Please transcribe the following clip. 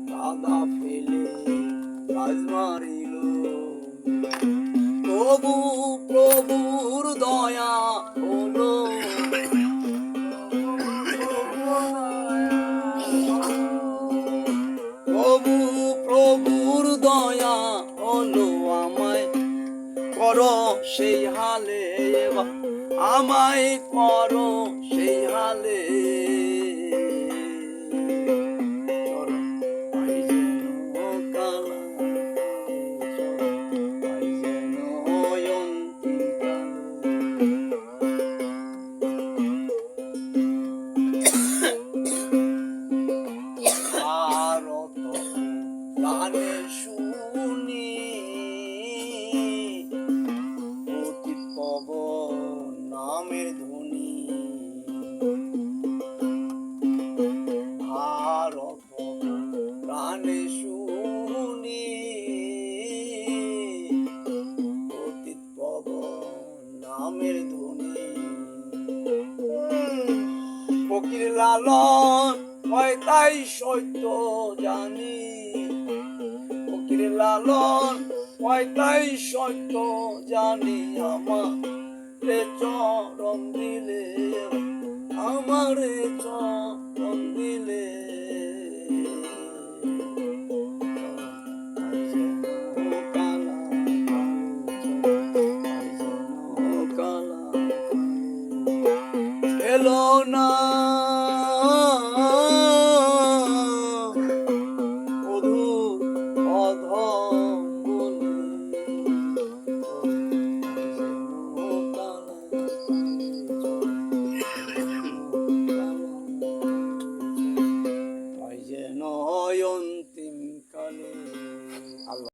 কাদা ফেলে কাজ মারিল, প্রভু প্রভুর দয়া হলো, প্রভু প্রভুর দয়া হলো, আমায় করো সেই হালে, আমায় করো সেই হালে। গানে শুনি অতীত পবন নামের ধ্বনি, ভারত গানে শুনি অতীত পবন নামের ধ্বনি। ফকির লালন হয় তাই সত্য জানি, ফকির লালন হয় তাই সত্য জানি, আমারে চরণ দিলে, আমারে চরণ দিলে। এলো না নয়ন